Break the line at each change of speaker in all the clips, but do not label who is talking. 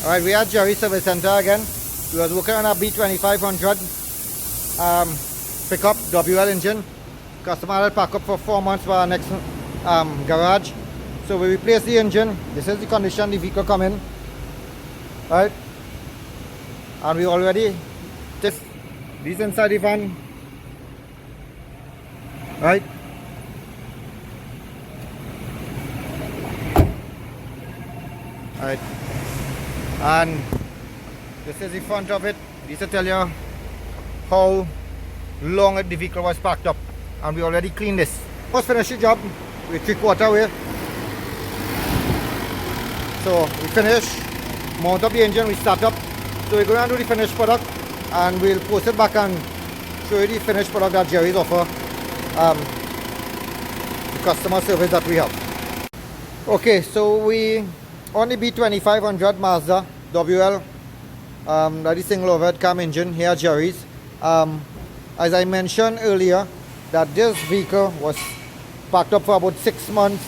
Alright, we are at Jerry Service Center again. We was working on a B2500 pickup WL engine. Customer had pack up for 4 months for our next garage. So we replaced the engine. This is the condition the vehicle come in. Right? And we already these inside the van. Right? Alright. And this is the front of it. This will tell you how long the vehicle was packed up. And we already cleaned this. Let's finish the job. We're 3/4 way. So we finish, mount up the engine, we start up. So we're going to do the finished product and we'll post it back and show you the finished product that Jerry's offer. The customer service that we have. Okay, so we on the B2500 Mazda WL, that is single overhead cam engine here at Jerry's. As I mentioned earlier, that this vehicle was packed up for about 6 months,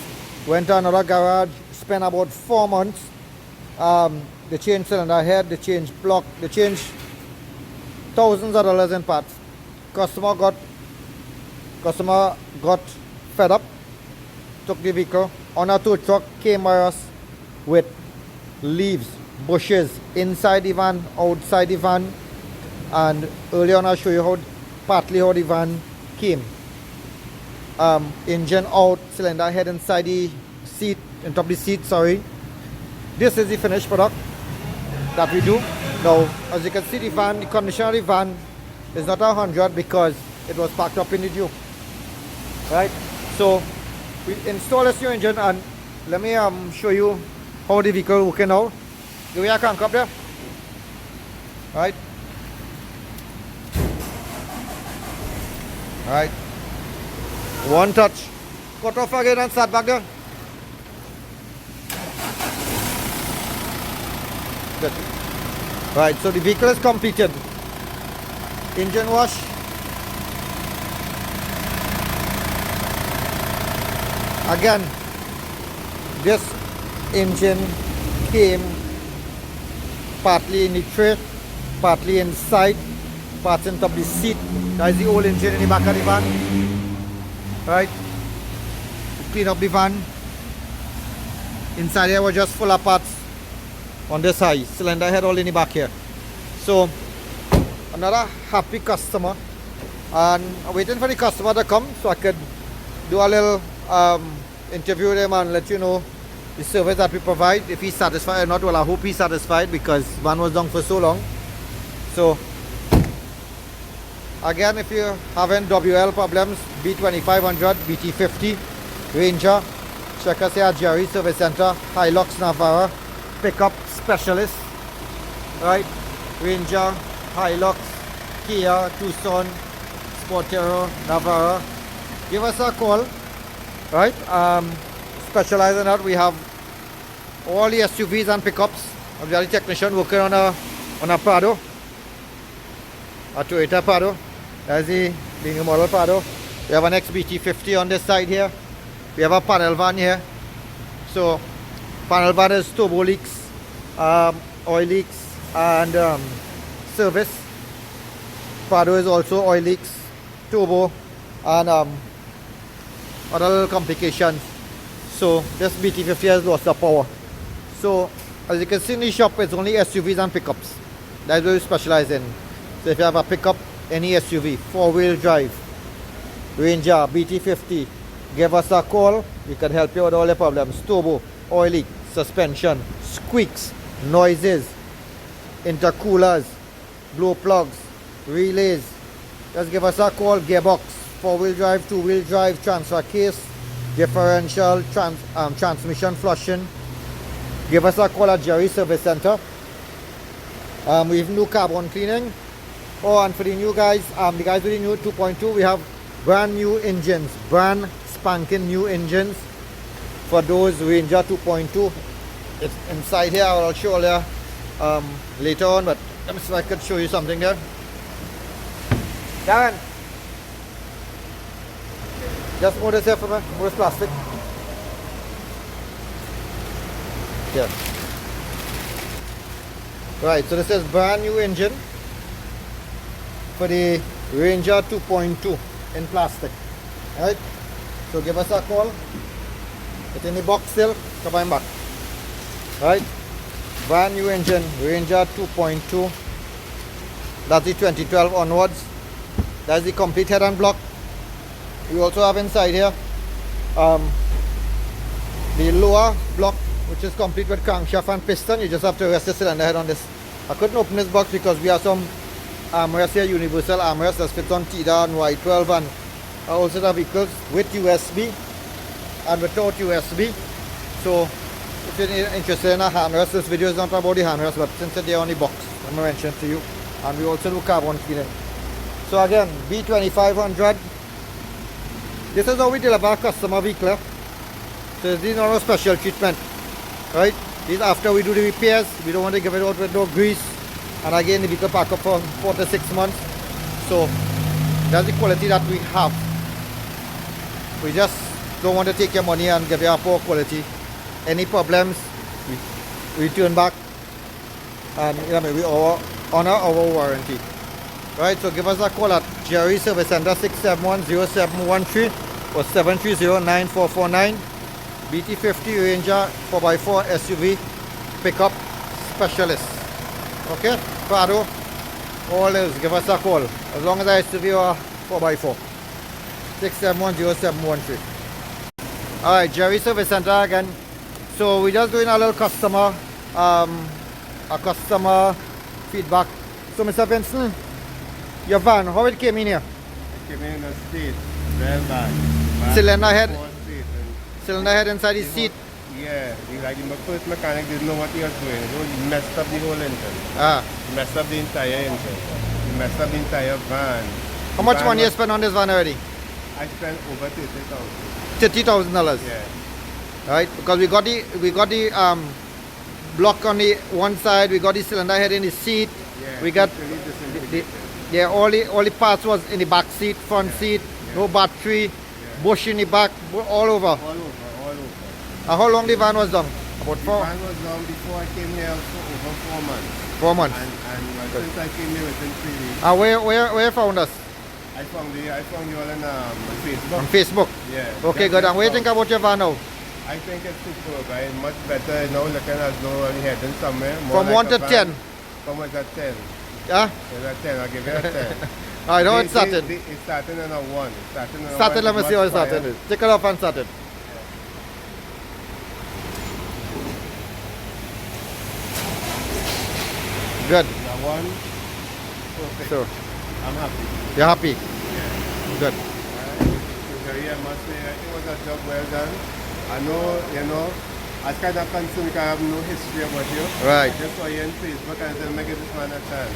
went to another garage, spent about 4 months. They changed cylinder head, they changed block, they changed thousands of dollars in parts. Customer got fed up, took the vehicle on a tow truck, came by us with leaves, bushes inside the van, outside the van, and earlier on I'll show you partly how the van came. Engine out, cylinder head inside the seat, on top of the seat, sorry. This is the finished product that we do. Now, as you can see, the van, the condition of the van is not 100 because it was packed up in the dew. Right? So, we install this new engine and let me show you how the vehicle working now. Do we have a crank up there? Right? Right. One touch. Cut off again and start back there. Good. Right, so the vehicle is completed. Engine wash. Again, this engine came partly in the tray, partly inside, parts on top of the seat. That is the old engine in the back of the van. Right? Clean up the van. Inside here was just full of parts on this side. Cylinder head all in the back here. So, another happy customer. And I'm waiting for the customer to come so I could do a little interview with him and let you know the service that we provide. If he's satisfied or not, well, I hope he's satisfied because van was down for so long. So, again, if you're having WL problems, B2500, BT50, Ranger, check us here at Jerry Service Center, Hilux Navara, pickup specialist, right? Ranger, Hilux, Kia, Tucson, Sportero, Navara. Give us a call, right? Specialize in that. We have all the SUVs and pickups. We have the technician working on a Prado, a Toyota Prado. That's the new model Prado. We have an XBT50 on this side here. We have a panel van here. So panel van is turbo leaks, oil leaks, and service. Prado is also oil leaks, turbo, and other little complications. So this BT50 has lost the power. So as you can see in the shop, it's only SUVs and pickups. That's what we specialize in. So if you have a pickup, any SUV, 4-wheel drive, Ranger, BT50, give us a call. We can help you with all your problems. Turbo, oil leak, suspension, squeaks, noises, intercoolers, glow plugs, relays. Just give us a call. Gearbox, 4-wheel drive, 2-wheel drive, transfer case, differential, transmission flushing. Give us a call at Jerry Service Center. We have new carbon cleaning. Oh, and for the new guys, the guys with the new 2.2, we have brand new engines, brand spanking new engines for those Ranger 2.2. It's inside here. I'll show you later on, but let me see if I could show you something there. Darren, just move this here for me. Move this plastic. Yeah. Right, so this is brand new engine for the Ranger 2.2 in plastic. Right, so give us a call. It's in the box still, come on back. Right, brand new engine, Ranger 2.2. That's the 2012 onwards. That's the complete head and block. We also have inside here the lower block, which is complete with crankshaft and piston. You just have to rest the cylinder head on this. I couldn't open this box because we have some armrests here, universal armrests that fits on TIDA and Y12 and all sorts of vehicles with USB and without USB. So if you're interested in a handrest, this video is not about the handrest, but since they're on the box, I'm going to mention to you. And we also do carbon cleaning. So again, B2500. This is how we deliver our customer vehicle. So this is not a special treatment, right? This is after we do the repairs. We don't want to give it out with no grease. And again, the vehicle pack up for 4 to 6 months. So that's the quality that we have. We just don't want to take your money and give you a poor quality. Any problems, we return back. And we honor our warranty. Right, so give us a call at Jerry Service Center 6710713 or 7309449. BT50 Ranger 4x4 SUV pickup specialist. Okay, Prado, all is give us a call. As long as I SUV or 4x4. 6710713. Alright, Jerry Service Center again. So we're just doing a little customer feedback. So Mr. Vincent, your van, how it came in here?
It came in a state, well bad.
Cylinder head? Cylinder head inside the seat?
Yeah, the first mechanic didn't know what he was doing. So he messed up the whole engine. He messed up the entire engine. He messed up the entire van.
How much money you spent on this van already?
I spent over $30,000.
$30,000.
Yeah.
Right, because we got the block on the one side, we got the cylinder head in the seat,
Yeah,
we got all the parts was in the back seat, front seat, no battery, bush in the back, all over.
All over.
And how long the van was done? About
The van was done before I came here for over 4 months.
4 months.
And since I came here within 3 weeks.
And where you found us?
I found you all on Facebook.
On Facebook.
Yeah.
Okay, good. And what do you think about your van now?
I think it's superb, right? Much better now, looking as though I'm heading somewhere.
From 1 to 10?
From 1 to 10.
Yeah?
It's a 10, I'll give you a 10.
I know it's started.
It's starting on a 1.
Started, let me see how it started. Take it off and started. Good.
A 1. Perfect.
So,
I'm happy.
you're happy?
Yeah.
Good.
I must say, I think it was a job well done. I know, as kind of concerned, I have no history about you.
Right.
I just saw you on Facebook and I said, make this man a chance.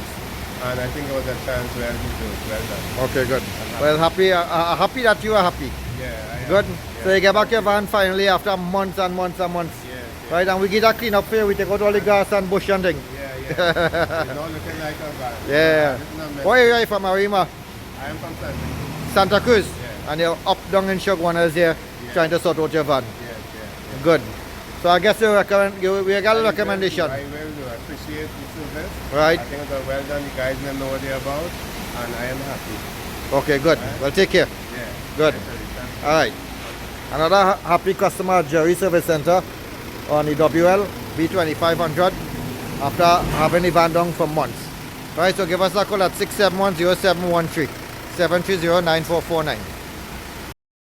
And I think it was a chance well deserved. Well done.
Okay, good. Well, happy that you are happy.
Yeah, I am.
Good.
Yeah.
So you get back your van finally after months and months and months.
Yes.
Right, and we get a clean up here. We take out all the grass and bush and thing.
Yeah. It's not looking like a van.
Yeah. Where are you from, Arima?
I am from Santa Cruz.
Santa Cruz?
Yeah.
And you're up down in Shogwanas here trying to sort out your van.
Yeah.
Good. So I guess we got a recommendation.
I will do. I appreciate the service.
Right.
I think it was well done. You guys know what they're about. And I am happy.
Okay, good.
Right.
Well, take care.
Yeah.
Good. All right. Another happy customer at Jerry Service Center on the WL B2500 after having the van down for months. Right, so give us a call at 6710713 7309449.